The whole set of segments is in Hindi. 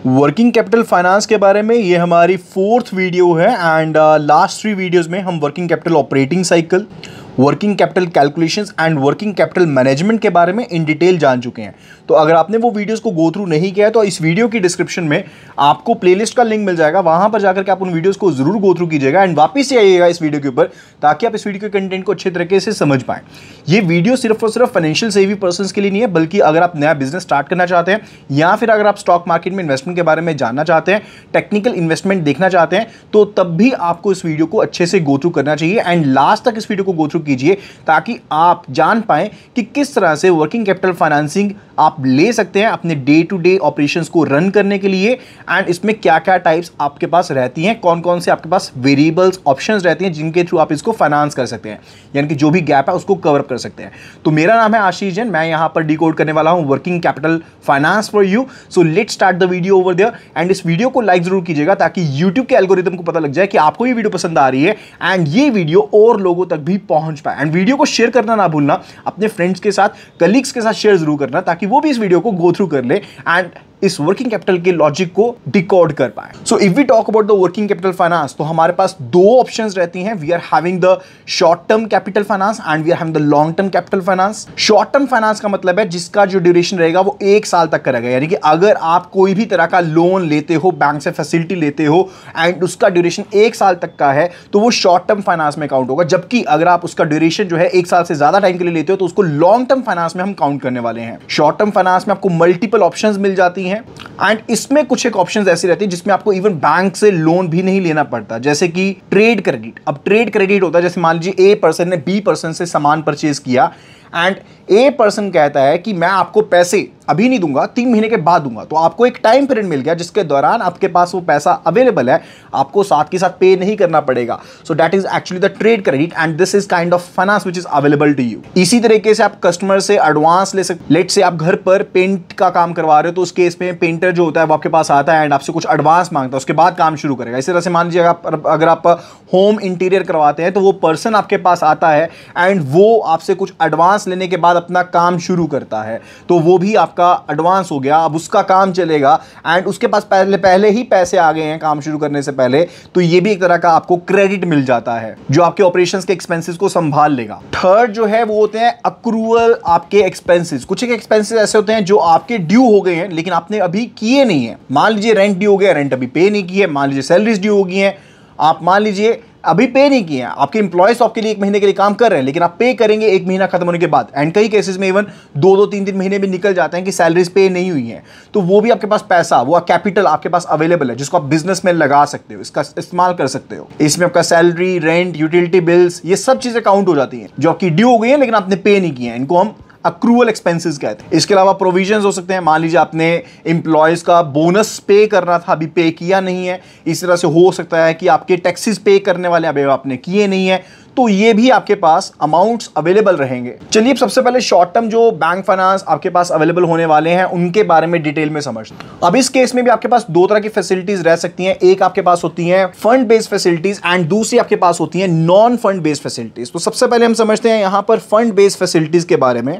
वर्किंग कैपिटल फाइनेंस के बारे में ये हमारी 4th वीडियो है एंड लास्ट 3 वीडियोस में हम working capital operating cycle, working capital calculations and working capital management के बारे में इन डिटेल जान चुके हैं। तो अगर आपने वो वीडियोस को गो थ्रू नहीं किया है तो इस वीडियो की डिस्क्रिप्शन में आपको प्लेलिस्ट का लिंक मिल जाएगा, वहां पर जाकर के आप उन वीडियोस को जरूर गो थ्रू कीजिएगा एंड वापस से आइएगा इस वीडियो के ऊपर ताकि आप इस वीडियो के कंटेंट को अच्छे तरीके से समझ पाएं। ये वीडियो सिर्फ और सिर्फ फाइनेंशियल सेवी पर्सन के लिए नहीं है, बल्कि अगर आप नया बिजनेस स्टार्ट करना चाहते हैं या फिर अगर आप स्टॉक मार्केट में इन्वेस्टमेंट के बारे में जानना चाहते हैं, टेक्निकल इन्वेस्टमेंट देखना चाहते हैं, तो तब भी आपको इस वीडियो को अच्छे से गो थ्रू करना चाहिए एंड लास्ट तक इस वीडियो को गो थ्रू कीजिए ताकि आप जान पाएं कि किस तरह से वर्किंग कैपिटल फाइनेंसिंग आप ले सकते हैं अपने डे टू डे ऑपरेशंस को रन करने के लिए एंड इसमें क्या क्या टाइप्स आपके पास रहती हैं, कौन कौन से आपके पास वेरिएबल्स ऑप्शंस रहती हैं जिनके थ्रू आप इसको फाइनेंस कर सकते हैं, यानी कि जो भी गैप है उसको कवर अप कर सकते हैं। तो मेरा नाम है आशीष जैन, मैं यहां पर डिकोड करने वाला हूं working capital finance for you. So let's start the video over there and इस वीडियो को लाइक जरूर कीजिएगा ताकि यूट्यूब के एल्गोरिथम को पता लग जाए कि आपको ये वीडियो पसंद आ रही है एंड ये वीडियो और लोगों तक भी पहुंच पाए। एंड वीडियो को शेयर करना ना भूलना, अपने फ्रेंड्स के साथ, कलीग्स के साथ शेयर जरूर करना ताकि वो भी इस वीडियो को गो थ्रू कर ले एंड इस वर्किंग कैपिटल के लॉजिक को डिकोड कर पाए। So if we talk about the working capital finance, तो हमारे पास दो ऑप्शंस रहती हैं। We are having the short term capital finance and we are having the long term capital finance. Short term finance का मतलब है जिसका जो ड्यूरेशन रहेगा वो 1 साल तक का रहेगा, यानी कि अगर आप कोई भी तरह का लोन लेते हो, बैंक से फैसिलिटी लेते हो एंड उसका ड्यूरेशन 1 साल तक का है तो वो शॉर्ट टर्म फाइनेंस में काउंट होगा। जबकि अगर आप उसका ड्यूरेशन जो है 1 साल से ज्यादा टाइम के लिए लेते हो तो उसको लॉन्ग टर्म फाइनेंस में हम काउंट करने वाले हैं। शॉर्ट टर्म फाइनेंस में आपको मल्टीपल ऑप्शंस मिल जाती हैं एंड इसमें कुछ एक ऑप्शंस ऐसी रहती है जिसमें आपको इवन बैंक से लोन भी नहीं लेना पड़ता, जैसे कि ट्रेड क्रेडिट। अब ट्रेड क्रेडिट होता है जैसे मान लीजिए ए पर्सन ने बी पर्सन से सामान परचेज किया एंड ए पर्सन कहता है कि मैं आपको पैसे अभी नहीं दूंगा, 3 महीने के बाद दूंगा। तो आपको एक टाइम पीरियड मिल गया जिसके दौरान आपके पास वो पैसा अवेलेबल है, आपको साथ के साथ पे नहीं करना पड़ेगा। So that is actually the trade credit and this is kind of finance which is available to you. इसी तरीके से आप कस्टमर से एडवांस ले सकते। लेट्स से आप घर पर पेंट का काम करवा रहे हो तो उस केस में पेंटर जो होता है वो आपके पास आता है एंड आपसे कुछ एडवांस मांगता है, उसके बाद काम शुरू करेगा। इसी तरह से मान लीजिए अगर आप होम इंटीरियर करवाते हैं तो वो पर्सन आपके पास आता है एंड वो आपसे कुछ एडवांस लेने के बाद अपना काम शुरू करता है, तो वो भी आपका एडवांस हो गया, अब उसका काम चलेगा एंड उसके पास पहले ही पैसे आ गए हैं काम शुरू करने से पहले, तो ये भी एक तरह का आपको क्रेडिट मिल जाता है जो आपके ऑपरेशंस के एक्सपेंसेस को संभाल लेगा। थर्ड जो है वो होते हैं अक्रूवल आपके एक्सपेंसेस। कुछ एक एक्सपेंसेस ऐसे होते हैं जो आपके ड्यू हो गए हैं लेकिन आपने अभी किए नहीं है। मान लीजिए रेंट ड्यू हो गया, रेंट अभी पे नहीं की है। मान लीजिए सैलरीज ड्यू हो गई हैं, आप मान लीजिए अभी पे नहीं किए हैं। आपके एम्प्लॉयज आपके लिए 1 महीने के लिए काम कर रहे हैं लेकिन आप पे करेंगे 1 महीना खत्म होने के बाद एंड कई केसेस में इवन 2-2, 3-3 महीने भी निकल जाते हैं कि सैलरीज पे नहीं हुई हैं। तो वो भी आपके पास पैसा, वो कैपिटल आपके पास अवेलेबल है जिसको आप बिजनेस में लगा सकते हो, इसका इस्तेमाल कर सकते हो। इसमें आपका सैलरी, रेंट, यूटिलिटी बिल्स, ये सब चीजें काउंट हो जाती हैं जो आपकी ड्यू हो गई है लेकिन आपने पे नहीं किया है। इनको हम अक्रूवल एक्सपेंसेस कहते हैं। इसके अलावा प्रोविजंस हो सकते हैं। मान लीजिए आपने एम्प्लॉयज का बोनस पे करना था, अभी पे किया नहीं है। इस तरह से हो सकता है कि आपके टैक्सेस पे करने वाले अभी आपने किए नहीं है, तो ये भी आपके पास अमाउंट्स अवेलेबल रहेंगे। चलिए सबसे पहले शॉर्ट टर्म जो बैंक फाइनेंस आपके पास अवेलेबल होने वाले हैं उनके बारे में डिटेल में समझते हैं। अब इस केस में भी आपके पास 2 तरह की फैसिलिटीज रह सकती हैं। एक आपके पास होती हैं फंड बेस्ड फैसिलिटीज एंड दूसरी आपके पास होती हैं नॉन फंड बेस्ड फैसिलिटीज। तो सबसे पहले हम समझते हैं यहां पर फंड बेस्ड फैसिलिटीज के बारे में।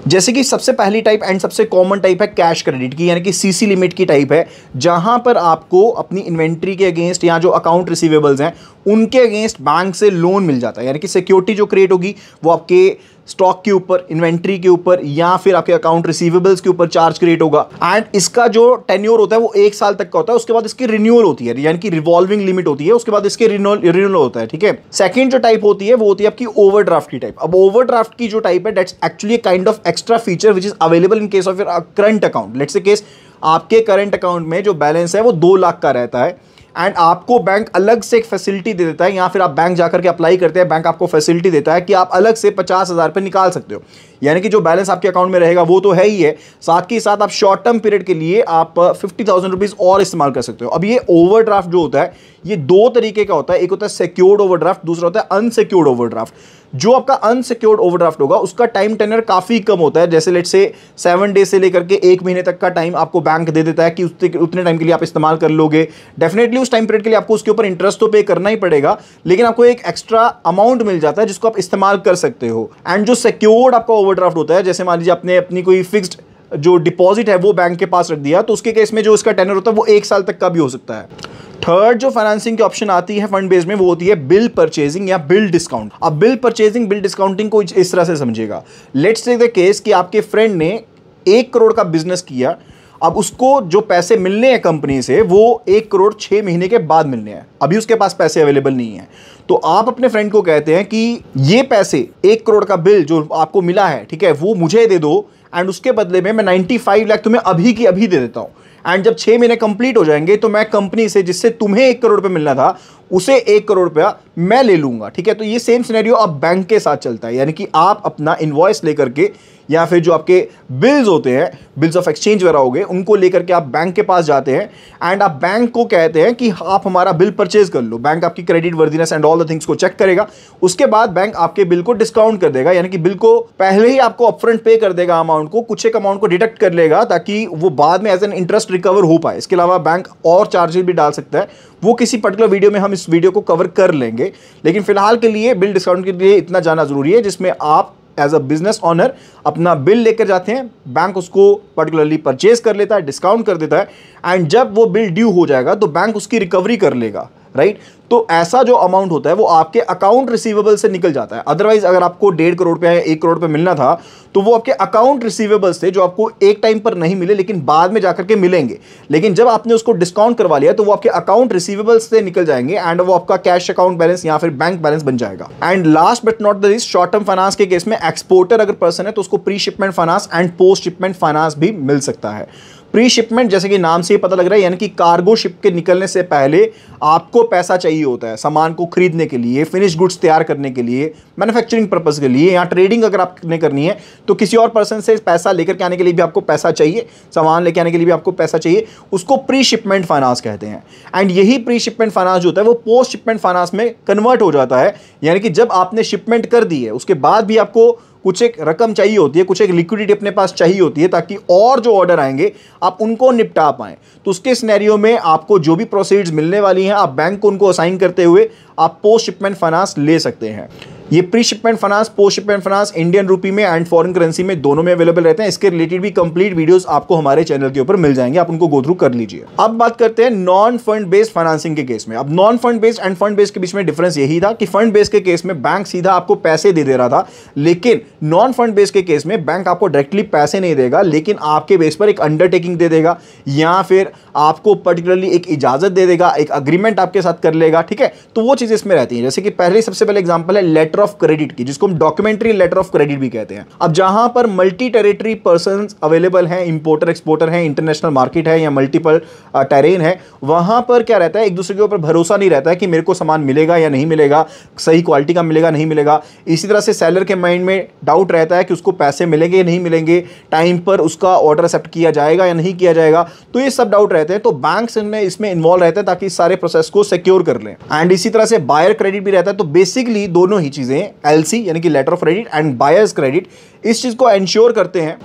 जैसे कि सबसे पहली टाइप एंड सबसे कॉमन टाइप है कैश क्रेडिट की, यानी कि सीसी लिमिट की टाइप है, जहां पर आपको अपनी इन्वेंट्री के अगेंस्ट या जो अकाउंट रिसीवेबल्स हैं उनके अगेंस्ट बैंक से लोन मिल जाता है। यानी कि सिक्योरिटी जो क्रिएट होगी वो आपके स्टॉक के ऊपर, इन्वेंट्री के ऊपर या फिर आपके अकाउंट रिसीवेबल्स के ऊपर चार्ज क्रिएट होगा एंड इसका जो टेन्योर होता है वो 1 साल तक का होता है। उसके बाद इसकी रिन्यूअल होती है, यानी कि रिवॉल्विंग लिमिट होती है, उसके बाद इसके रिन्यूअल होता है। ठीक है। सेकंड जो टाइप होती है वो होती है आपकी ओवरड्राफ्ट की टाइप। अब ओवरड्राफ्ट की जो टाइप है that's actually kind of extra feature which is available in case of your current account. Let's say case आपके करंट अकाउंट में जो बैलेंस है वो 2 लाख का रहता है एंड आपको बैंक अलग से एक फैसिलिटी दे देता है, या फिर आप बैंक जाकर के अप्लाई करते हैं, बैंक आपको फैसिलिटी देता है कि आप अलग से 50,000 रुपये निकाल सकते हो। यानी कि जो बैलेंस आपके अकाउंट में रहेगा वो तो है ही है, साथ ही साथ आप शॉर्ट टर्म पीरियड के लिए आप 50,000 रुपीज और इस्तेमाल कर सकते हो। अब ये ओवरड्राफ्ट जो होता है ये 2 तरीके का होता है। एक होता है सिक्योर्ड ओवरड्राफ्ट, दूसरा होता है अनसिक्योर्ड ओवरड्राफ्ट। जो आपका अनसिक्योर्ड ओवरड्राफ्ट होगा उसका टाइम टेनर काफी कम होता है। जैसे लेट्स से 7 डेज से लेकर के 1 महीने तक का टाइम आपको बैंक दे देता है कि उतने टाइम के लिए आप इस्तेमाल कर लोगे। डेफिनेटली उस टाइम पीरियड के लिए आपको उसके ऊपर इंटरेस्ट तो पे करना ही पड़ेगा, लेकिन आपको एक एक्स्ट्रा अमाउंट मिल जाता है जिसको आप इस्तेमाल कर सकते हो। एंड जो सिक्योर्ड आपका ओवरड्राफ्ट होता है, जैसे मान लीजिए आपने अपनी कोई फिक्स्ड जो डिपॉजिट है वो बैंक के पास रख दिया, तो उसके केस में जो इसका टेनर होता है वो 1 साल तक का भी हो सकता है। थर्ड जो फाइनेंसिंग की ऑप्शन आती है फंड बेस में, वो होती है बिल परचेजिंग या बिल डिस्काउंट। अब बिल परचेजिंग, बिल डिस्काउंटिंग को इस तरह से समझिएगा। लेट्स टेक द केस कि आपके फ्रेंड ने 1 करोड़ का बिजनेस किया, अब उसको जो पैसे मिलने हैं कंपनी से वो 1 करोड़ 6 महीने के बाद मिलने हैं, अभी उसके पास पैसे अवेलेबल नहीं है। तो आप अपने फ्रेंड को कहते हैं कि ये पैसे 1 करोड़ का बिल जो आपको मिला है, ठीक है, वो मुझे दे दो एंड उसके बदले में मैं 95 लाख तुम्हें अभी की अभी दे देता हूं। एंड जब 6 महीने कंप्लीट हो जाएंगे तो मैं कंपनी से जिससे तुम्हें 1 करोड़ रुपए मिलना था उसे 1 करोड़ रुपया मैं ले लूंगा, ठीक है। तो ये सेम सिनेरियो अब बैंक के साथ चलता है, यानी कि आप अपना इनवॉइस लेकर के या फिर जो आपके बिल्स होते हैं, बिल्स ऑफ एक्सचेंज वगैरह हो गए, उनको लेकर के आप बैंक के पास जाते हैं एंड आप बैंक को कहते हैं कि आप हमारा बिल परचेज कर लो। बैंक आपकी credit worthiness and all the things को चेक करेगा, उसके बाद बैंक आपके बिल को डिस्काउंट कर देगा, यानी कि बिल को पहले ही आपको अपफ्रंट पे कर देगा अमाउंट को, कुछ एक अमाउंट को डिडक्ट कर लेगा ताकि वो बाद में एज एन इंटरेस्ट रिकवर हो पाए। इसके अलावा बैंक और चार्जेस भी डाल सकता है, वो किसी पर्टिकुलर वीडियो में हम इस वीडियो को कवर कर लेंगे, लेकिन फिलहाल के लिए बिल डिस्काउंट के लिए इतना जाना जरूरी है जिसमें आप एज अ बिजनेस ऑनर अपना बिल लेकर जाते हैं, बैंक उसको पर्टिकुलरली परचेज कर लेता है, डिस्काउंट कर देता है एंड जब वो बिल ड्यू हो जाएगा तो बैंक उसकी रिकवरी कर लेगा, राइट। तो ऐसा जो अमाउंट होता है वो आपके अकाउंट रिसीवेबल से निकल जाता है। अदरवाइज अगर आपको 1.5 करोड़ रुपया या 1 करोड़ रुपया मिलना था तो वो आपके अकाउंट रिसीवेबल से, जो आपको एक टाइम पर नहीं मिले लेकिन बाद में जाकर के मिलेंगे, लेकिन जब आपने उसको डिस्काउंट करवा लिया तो वो आपके अकाउंट रिसीवेबल से निकल जाएंगे एंड वो आपका कैश अकाउंट बैलेंस या फिर बैंक बैलेंस बन जाएगा। And last but not the least, short term finance के केस में एक्सपोर्टर अगर पर्सन है तो उसको pre shipment finance and post shipment finance भी मिल सकता है। प्री शिपमेंट जैसे कि नाम से ही पता लग रहा है, यानी कि कार्गो शिप के निकलने से पहले आपको पैसा चाहिए होता है सामान को खरीदने के लिए, फिनिश गुड्स तैयार करने के लिए, मैन्युफैक्चरिंग पर्पस के लिए, या ट्रेडिंग अगर आपने करनी है तो किसी और पर्सन से पैसा लेकर के आने के लिए भी आपको पैसा चाहिए, सामान लेके आने के लिए भी आपको पैसा चाहिए, उसको प्री शिपमेंट फाइनेंस कहते हैं। एंड यही प्री शिपमेंट फाइनेंस जो होता है वो पोस्ट शिपमेंट फाइनेंस में कन्वर्ट हो जाता है, यानी कि जब आपने शिपमेंट कर दी है उसके बाद भी आपको कुछ एक रकम चाहिए होती है, कुछ एक लिक्विडिटी अपने पास चाहिए होती है ताकि और जो ऑर्डर आएंगे आप उनको निपटा पाएं। तो उसके सिनेरियो में आपको जो भी प्रोसीड्स मिलने वाली हैं आप बैंक को उनको असाइन करते हुए आप पोस्ट शिपमेंट फाइनेंस ले सकते हैं। ये pre shipment finance, post shipment finance Indian rupee में एंड फॉरेन करेंसी में दोनों में अवेलेबल रहते हैं। इसके रिलेटेड भी कंप्लीट वीडियोस आपको हमारे चैनल के ऊपर मिल जाएंगे, आप उनको गो थ्रू कर लीजिए। अब बात करते हैं नॉन फंड बेस्ड फाइनेंसिंग के केस में। अब non fund based end fund based के बीच में डिफरेंस यही था कि फंड बेस्ड के केस में बैंक सीधा आपको पैसे दे रहा था, लेकिन नॉन फंड बेस्ड के केस में बैंक आपको डायरेक्टली पैसे नहीं देगा, लेकिन आपके बेस पर एक अंडरटेकिंग दे देगा या फिर आपको पर्टिकुलरली एक इजाजत दे देगा, एक अग्रीमेंट आपके साथ कर लेगा, ठीक है। तो वो चीजें इसमें रहती हैं, जैसे कि पहले सबसे पहले एग्जांपल है लेटर ऑफ क्रेडिट की, जिसको हम डॉक्यूमेंट्री लेटर ऑफ क्रेडिट भी कहते हैं। अब जहां पर मल्टी टेरिटरी पर्संस अवेलेबल हैं, इंपोर्टर एक्सपोर्टर हैं, इंटरनेशनल मार्केट है या मल्टीपल टेरेन है, वहां पर क्या रहता है, एक दूसरे के ऊपर भरोसा नहीं रहता है कि मेरे को सामान मिलेगा या नहीं मिलेगा, सही क्वालिटी का मिलेगा नहीं मिलेगा। इसी तरह से सेलर के माइंड में डाउट रहता है कि उसको पैसे मिलेंगे या नहीं मिलेंगे, टाइम पर उसका ऑर्डर एक्सेप्ट किया जाएगा या नहीं किया जाएगा, तो ये सब डाउट रहते हैं। तो बैंक्स इसमें इन्वॉल्व रहते हैं ताकि सारे प्रोसेस को सिक्योर कर लें। एंड इसी तरह से बायर क्रेडिट भी रहता है। तो बेसिकली दोनों ही चीजें एलसी यानी कि letter of credit and buyers credit इस चीज को एंश्योर करते हैं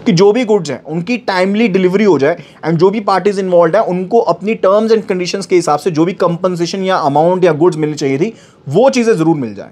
कि जो भी गुड्स हैं उनकी टाइमली डिलीवरी हो जाए एंड जो भी पार्टीज इन्वॉल्व हैं उनको अपनी टर्म्स एंड कंडीशंस के हिसाब से जो भी कंपनसेशन या अमाउंट या गुड्स मिलनी चाहिए थी वो चीजें जरूर मिल जाए।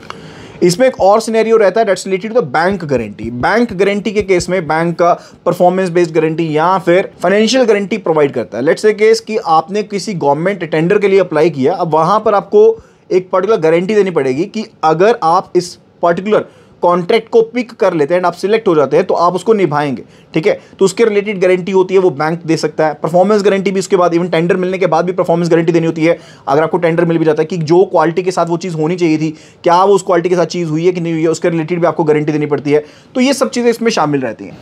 इसमें एक और सिनेरियो रहता है that's related to the bank guarantee. Bank guarantee के केस में बैंक का परफॉर्मेंस बेस्ड गारंटी या फिर फाइनेंशियल गारंटी प्रोवाइड करता है। लेट्स से केस कि आपने किसी गवर्नमेंट टेंडर के लिए अप्लाई किया, अब वहां पर आपको एक पर्टिकुलर गारंटी देनी पड़ेगी कि अगर आप इस पर्टिकुलर कॉन्ट्रैक्ट को पिक कर लेते हैं, आप सिलेक्ट हो जाते हैं तो आप उसको निभाएंगे, ठीक है। तो उसके रिलेटेड गारंटी होती है वो बैंक दे सकता है। परफॉर्मेंस गारंटी भी उसके बाद, इवन टेंडर मिलने के बाद भी परफॉर्मेंस गारंटी देनी होती है। अगर आपको टेंडर मिल भी जाता है कि जो क्वालिटी के साथ वो चीज़ होनी चाहिए थी, क्या वो उस क्वालिटी के साथ चीज़ हुई है कि नहीं हुई है, उसके रिलेटेड भी आपको गारंटी देनी पड़ती है। तो ये सब चीज़ें इसमें शामिल रहती हैं।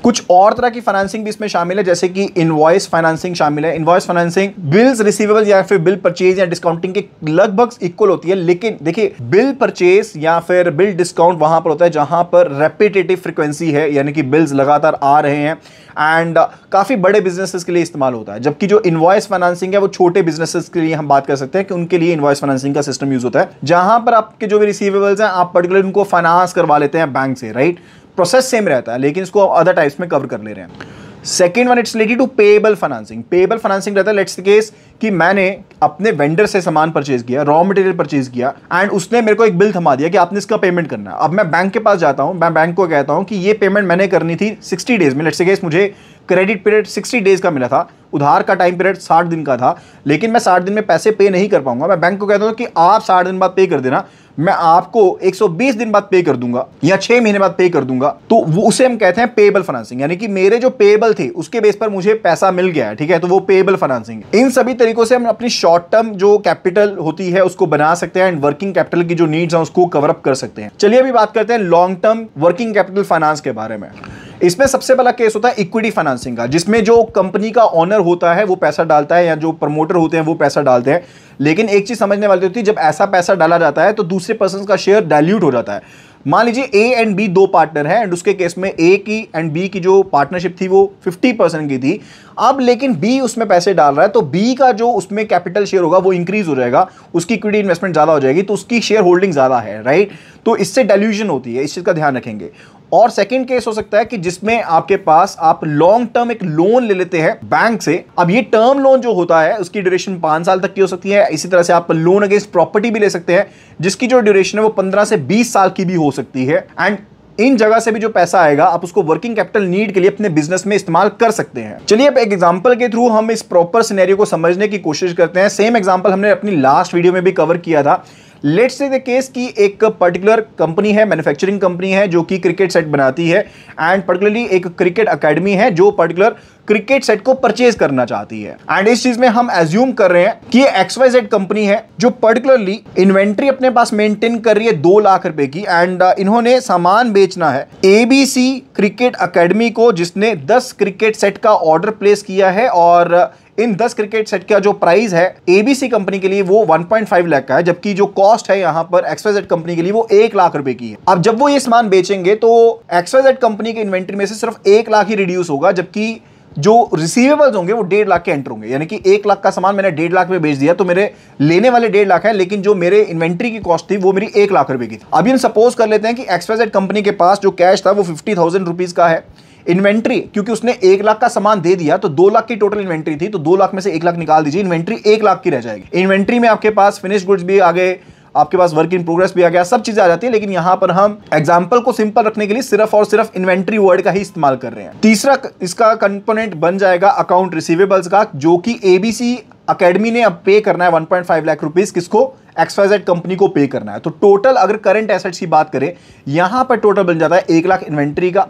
कुछ और तरह की फाइनेंसिंग भी इसमें शामिल है, जैसे कि इनवॉइस फाइनेंसिंग शामिल है। इनवॉइस फाइनेंसिंग बिल्स रिसीवेबल या फिर बिल परचेज या डिस्काउंटिंग के लगभग इक्वल होती है, लेकिन देखिए बिल परचेज या फिर बिल डिस्काउंट वहां पर होता है जहां पर रेपिटेटिव फ्रीक्वेंसी है, यानी कि बिल्स लगातार आ रहे हैं एंड काफी बड़े बिजनेसेस के लिए इस्तेमाल होता है। जबकि जो इनवॉइस फाइनेंसिंग है वो छोटे बिजनेसेस के लिए हम बात कर सकते हैं कि उनके लिए इनवॉइस फाइनेंसिंग का सिस्टम यूज होता है, जहां पर आपके जो भी रिसीवेबल्स हैं आप पर्टिकुलर उनको फाइनेंस करवा लेते हैं बैंक से, राइट। प्रोसेस सेम रहता है लेकिन इसको अदर टाइप्स में कवर कर ले रहे हैं। Second one it's related to payable financing. Payable financing रहता है लेट्स केस कि मैंने अपने वेंडर से सामान परचेज किया, रॉ मटेरियल परचेज किया एंड उसने मेरे को एक बिल थमा दिया कि आपने इसका पेमेंट करना है। अब मैं बैंक के पास जाता हूं, मैं बैंक को कहता हूं कि ये पेमेंट मैंने करनी थी 60 डेज में। लेट्स केस मुझे क्रेडिट पीरियड 60 डेज का मिला था, उधार का टाइम पीरियड 60 दिन का था, लेकिन मैं 60 दिन में पैसे पे नहीं कर पाऊंगा। मैं बैंक को कहता हूं कि आप 60 दिन बाद पे कर देना, मैं आपको 120 दिन बाद पे कर दूंगा या 6 महीने बाद पे कर दूंगा। तो वो उसे हम कहते हैं पेएबल फाइनेंसिंग, यानी कि मेरे जो पेएबल थे उसके बेस पर मुझे पैसा मिल गया है, ठीक है, तो वो पेएबल फाइनेंसिंग है। इन सभी तरीकों से हम अपनी शॉर्ट टर्म जो कैपिटल होती है उसको बना सकते हैं एंड वर्किंग कैपिटल की जो नीड्स हैं उसको कवर अप कर सकते हैं। चलिए अभी बात करते हैं long term working capital finance के बारे में। इसमें सबसे पहला केस होता है इक्विटी फाइनेंसिंग का, जिसमें जो कंपनी का ओनर होता है वो पैसा डालता है या जो प्रमोटर होते हैं वो पैसा डालते हैं। लेकिन एक चीज समझने वाली होती है, जब ऐसा पैसा डाला जाता है तो दूसरे पर्सन का शेयर डाइल्यूट हो जाता है। मान लीजिए ए एंड बी दो पार्टनर हैं एंड उसके केस में ए की एंड बी की जो पार्टनरशिप थी वो 50% की थी। अब लेकिन बी उसमें पैसे डाल रहा है तो बी का जो उसमें कैपिटल शेयर होगा वो इंक्रीज हो जाएगा, उसकी इक्विटी इन्वेस्टमेंट ज्यादा हो जाएगी, तो उसकी शेयर होल्डिंग ज्यादा है, राइट। तो इससे डाइल्यूशन होती है, इस चीज का ध्यान रखेंगे। और सेकंड केस हो सकता है कि जिसमें आपके पास आप लॉन्ग टर्म एक लोन ले लेते हैं बैंक से। अब ये टर्म लोन जो होता है उसकी ड्यूरेशन 5 साल तक की हो सकती है। इसी तरह से आप लोन अगेंस्ट प्रॉपर्टी भी ले सकते हैं जिसकी जो ड्यूरेशन है वो 15 से 20 साल की भी हो सकती है। एंड इन जगह से भी जो पैसा आएगा आप उसको वर्किंग कैपिटल नीड के लिए अपने बिजनेस में इस्तेमाल कर सकते हैं। चलिए अब एक एग्जांपल के थ्रू हम इस प्रॉपर सिनेरियो को समझने की कोशिश करते हैं। सेम एग्जांपल हमने अपनी लास्ट वीडियो में भी कवर किया था। लेट्स से द केस की एक पर्टिकुलर कंपनी है, मैन्युफैक्चरिंग कंपनी है जो कि क्रिकेट सेट बनाती है एंड पर्टिकुलरली एक क्रिकेट एकेडमी है जो पर्टिकुलर क्रिकेट सेट को परचेज करना चाहती है। एंड इस चीज में हम एज्यूम कर रहे हैं कि ये XYZ कंपनी है जो पर्टिकुलरली इन्वेंट्री अपने पास मेंटेन कर रही है 2 लाख रुपए की एंड इन्होंने सामान बेचना है ABC क्रिकेट एकेडमी को, जिसने 10 क्रिकेट सेट का ऑर्डर प्लेस किया है और इन 10 क्रिकेट सेट का जो प्राइस है ABC कंपनी के लिए वो 1.5 लाख का है, जबकि जो कॉस्ट है यहां पर XYZ कंपनी के लिए वो 1 लाख रुपए की है। अब जब वो ये सामान बेचेंगे तो XYZ कंपनी के इन्वेंट्री में से सिर्फ 1 लाख ही रिड्यूस होगा, जबकि जो रिसीवेबल्स होंगे वो 1.5 लाख के एंटर होंगे। यानी कि 1 लाख का सामान मैंने 1.5 लाख में बेच दिया तो मेरे लेने वाले 1.5 लाख है, लेकिन जो मेरे इन्वेंट्री की कॉस्ट थी वो मेरी 1 लाख रुपए की थी। अभी हम सपोज कर लेते हैं कि XYZ कंपनी के पास जो कैश था वो 50,000 रुपीज का है। इन्वेंट्री क्योंकि उसने 1 लाख का सामान दे दिया तो 2 लाख की टोटल इन्वेंट्री थी, तो 2 लाख में से 1 लाख निकाल दीजिए, इन्वेंट्री 1 लाख की रह जाएगी। इन्वेंट्री में आपके पास फिनिश गुड्स भी आ गए, आपके पास वर्क इन प्रोग्रेस भी आ गया, सब चीजें आ जाती है। लेकिन यहां पर हम एग्जांपल को सिंपल रखने के लिए सिर्फ और सिर्फ इन्वेंट्री वर्ड का ही इस्तेमाल कर रहे हैं। तीसरा इसका कंपोनेंट बन जाएगा अकाउंट रिसीवेबल्स का, जो कि ABC एकेडमी ने अब पे करना है 1.5 लाख रुपीस, किसको? XYZ कंपनी को पे करना है। तो टोटल अगर करंट एसेट्स की बात करें यहां पर टोटल बन जाता है 1 लाख इन्वेंट्री का,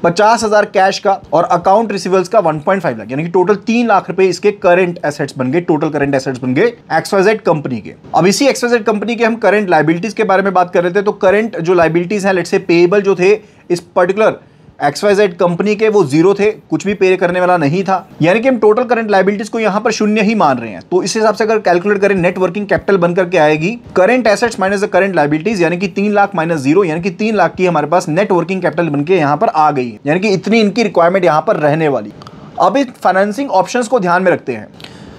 50,000 कैश का और अकाउंट रिसीवेबल्स का 1.5 लाख, यानी कि टोटल 3 लाख रुपए इसके करंट एसेट्स बन गए, टोटल करंट एसेट्स बन गए XYZ कंपनी के। अब इसी XYZ कंपनी के हम करंट लायबिलिटीज के बारे में बात कर रहे थे। तो करंट जो लायबिलिटीज हैं, लेट्स से पेएबल जो थे इस पर्टिकुलर XYZ कंपनी के, वो 0 थे, कुछ भी पे करने वाला नहीं था, यानी कि हम टोटल करंट लायबिलिटीज को यहां पर 0 ही मान रहे हैं। तो इस हिसाब से अगर कैलकुलेट करें नेट वर्किंग कैपिटल बनकर के आएगी current assets minus the current liabilities, यानी कि 3 लाख माइनस 0, यानी कि 3 लाख की हमारे पास नेट वर्किंग कैपिटल बनके यहां पर आ गई है, यानी कि इतनी इनकी रिक्वायरमेंट यहां पर रहने वाली। अब इस फाइनेंसिंग ऑप्शंस को ध्यान में रखते हैं।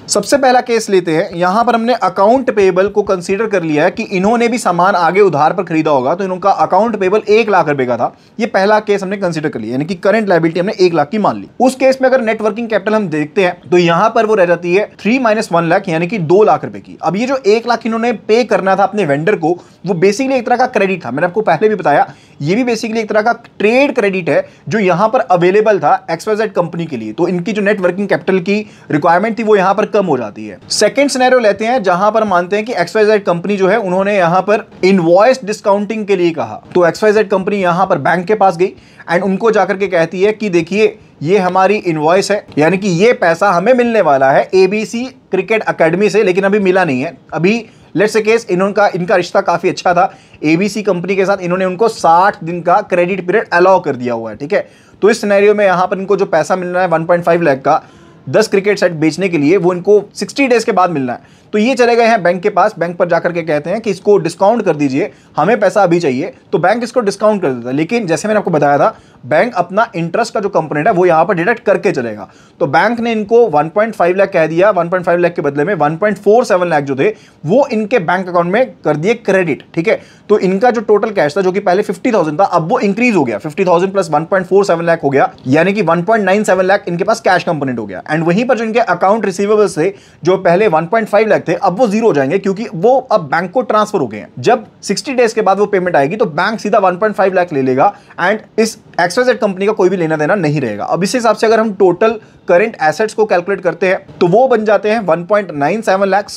सबसे पहला केस लेते हैं, यहां पर हमने अकाउंट पेएबल को कंसीडर कर लिया है कि इन्होंने भी सामान आगे उधार पर खरीदा होगा, तो इनका अकाउंट पेएबल 1 लाख रुपए का था। ये पहला केस हमने कंसीडर कर लिया, यानी कि करंट लायबिलिटी हमने 1 लाख की मान ली। उस केस में अगर नेट वर्किंग कैपिटल हम देखते हैं तो यहां पर वो रह जाती है 3 - 1 लाख, यानी कि 2 लाख रुपए की। अब ये जो 1 लाख इन्होंने पे करना था अपने वेंडर को, वो बेसिकली एक तरह का क्रेडिट था। मैंने आपको पहले भी बताया ये भी बेसिकली एक तरह का ट्रेड क्रेडिट है जो यहां पर अवेलेबल था XYZ कंपनी के लिए। तो इनकी जो नेट वर्किंग कैपिटल की रिक्वायरमेंट थी वो यहां पर कम हो जाती है। सेकंड सिनेरियो लेते हैं जहां पर मानते हैं कि XYZ कंपनी जो है उन्होंने यहां पर इनवॉइस डिस्काउंटिंग के लिए कहा। तो XYZ कंपनी यहां पर बैंक के पास गई एंड उनको जाकर के कहती है कि देखिए ये हमारी इनवॉइस है, यानी कि ये पैसा हमें मिलने वाला है ABC क्रिकेट एकेडमी से, लेकिन अभी मिला नहीं है। अभी लेट्स से केस इनका रिश्ता काफी अच्छा था ABC कंपनी के साथ, इन्होंने उनको 60 दिन का क्रेडिट पीरियड अलाउ कर दिया हुआ है, ठीक है। तो इस सिनेरियो में यहां पर इनको जो पैसा मिल रहा है 1.5 लाख का, 10 क्रिकेट सेट बेचने के लिए वो इनको 60 डेज के बाद मिलना है। तो ये चले गए हैं बैंक के पास, बैंक पर जाकर के कहते हैं कि इसको डिस्काउंट कर दीजिए, हमें पैसा अभी चाहिए। तो बैंक इसको डिस्काउंट कर देता है, लेकिन जैसे मैंने आपको बताया था बैंक अपना इंटरेस्ट का जो कंपोनेंट है वो यहां पर डिडक्ट करके चलेगा। तो बैंक ने इनको 1.5 लाख कह दिया, 1.5 लाख के बदले में 1.47 लाख जो थे वो इनके बैंक अकाउंट में कर दिए क्रेडिट। ठीक है, तो इनका जो टोटल कैश था जो कि पहले 50,000 था अब वो इंक्रीज हो गया, 50,000 प्लस 1.47 लाख हो गया, यानी कि 1.97 लाख इनके पास कैश कंपोनेंट हो गया। एंड वहीं पर जो इनके अकाउंट रिसीवेबल्स थे जो पहले 1.5 लाख थे अब वो जीरो हो जाएंगे, क्योंकि वो अब बैंक को ट्रांसफर हो गए हैं। जब 60 डेज के बाद वो पेमेंट आएगी तो बैंक सीधा 1.5 लाख ले लेगा एंड इस XYZ कंपनी का कोई भी लेना देना नहीं रहेगा। अब इस हिसाब से अगर हम टोटल करंट एसेट्स को कैलकुलेट करते हैं तो वो बन जाते हैं 1.97 लाख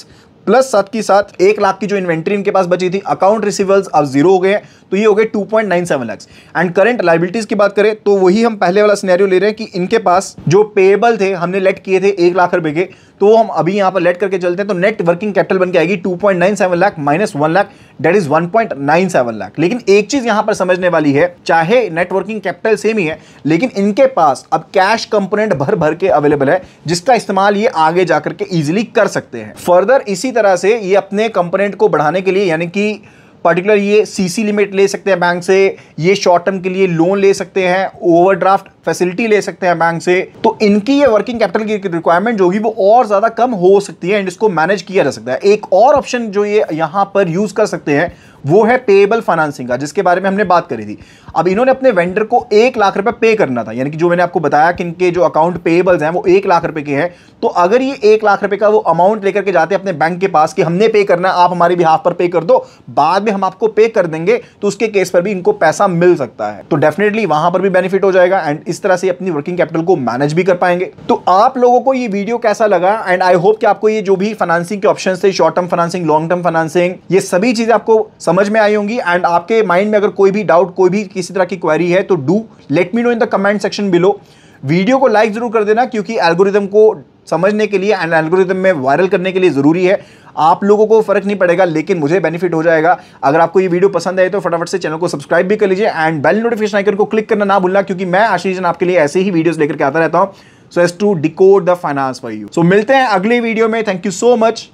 प्लस साथ की साथ 1 लाख की जो इन्वेंट्री इनके पास बची थी, अकाउंट रिसीवेबल्स अब जीरो हो गए हैं, तो ये हो गए 2.97 लाख। एंड करंट लायबिलिटीज की बात करें तो वही हम पहले वाला सिनेरियो ले रहे हैं कि इनके पास जो पेएबल थे हमने लेट किए थे 1 लाख रुपए के, तो हम अभी यहां पर लेट करके चलते हैं तो नेट वर्किंग कैपिटल बन के आएगी 2.97 lakh minus 1 lakh, that is 1.97 lakh. लेकिन एक चीज यहां पर समझने वाली है, चाहे नेट वर्किंग कैपिटल सेम ही है लेकिन इनके पास अब कैश कंपोनेंट भर भर के अवेलेबल है जिसका इस्तेमाल ये आगे जाकर के इजीली कर सकते हैं। फर्दर इसी तरह से ये अपने कंपोनेंट को बढ़ाने के लिए, यानी कि पर्टिकुलर ये सीसी लिमिट ले सकते हैं बैंक से, ये शॉर्ट टर्म के लिए लोन ले सकते हैं, ओवरड्राफ्ट फैसिलिटी ले सकते हैं बैंक से, तो इनकी ये वर्किंग कैपिटल की रिक्वायरमेंट जो होगी वो और ज्यादा कम हो सकती है एंड इसको मैनेज किया जा सकता है। एक और ऑप्शन जो ये यहां पर यूज कर सकते हैं वो है पेएबल फाइनेंसिंग का, जिसके बारे में हमने बात करी थी। अब इन्होंने अपने वेंडर को 1 लाख रुपए पे करना था, यानी कि जो मैंने आपको बताया कि इनके जो अकाउंट पेएबल्स हैं वो 1 लाख रुपए के हैं, तो अगर ये 1 लाख रुपए का वो अमाउंट लेकर के जाते हैं अपने बैंक के पास कि हमने पे करना है, आप हमारे बिहाफ पर पे कर दो, बाद में हम आपको पे कर देंगे, तो उसके केस पर भी इनको पैसा मिल सकता है। तो डेफिनेटली वहां पर भी बेनिफिट हो जाएगा एंड इस तरह से अपनी वर्किंग कैपिटल को मैनेज भी कर पाएंगे। तो आप लोगों को ये वीडियो कैसा लगा? एंड आई होप कि आपको ये जो भी फाइनेंसिंग के ऑप्शंस थे, short term financing, long term financing, ये सभी चीजें आपको समझ में आई होंगी। एंड आपके माइंड में अगर कोई भी डाउट, कोई भी किसी तरह की क्वेरी है तो do let me know in the comment section below. Video को लाइक जरूर कर देना, क्योंकि एल्गोरिदम को समझने के लिए एंड एल्गोरिदम में वायरल करने के लिए जरूरी है। आप लोगों को फर्क नहीं पड़ेगा लेकिन मुझे बेनिफिट हो जाएगा। अगर आपको ये वीडियो पसंद आए तो फटाफट से चैनल को सब्सक्राइब भी कर लीजिए एंड बेल नोटिफिकेशन आइकन को क्लिक करना ना भूलना, क्योंकि मैं आशीष जैन आपके लिए ऐसे ही वीडियोस लेकर के आता रहता हूं, so as to decode the finance for you. So मिलते हैं अगले वीडियो में। Thank you so much.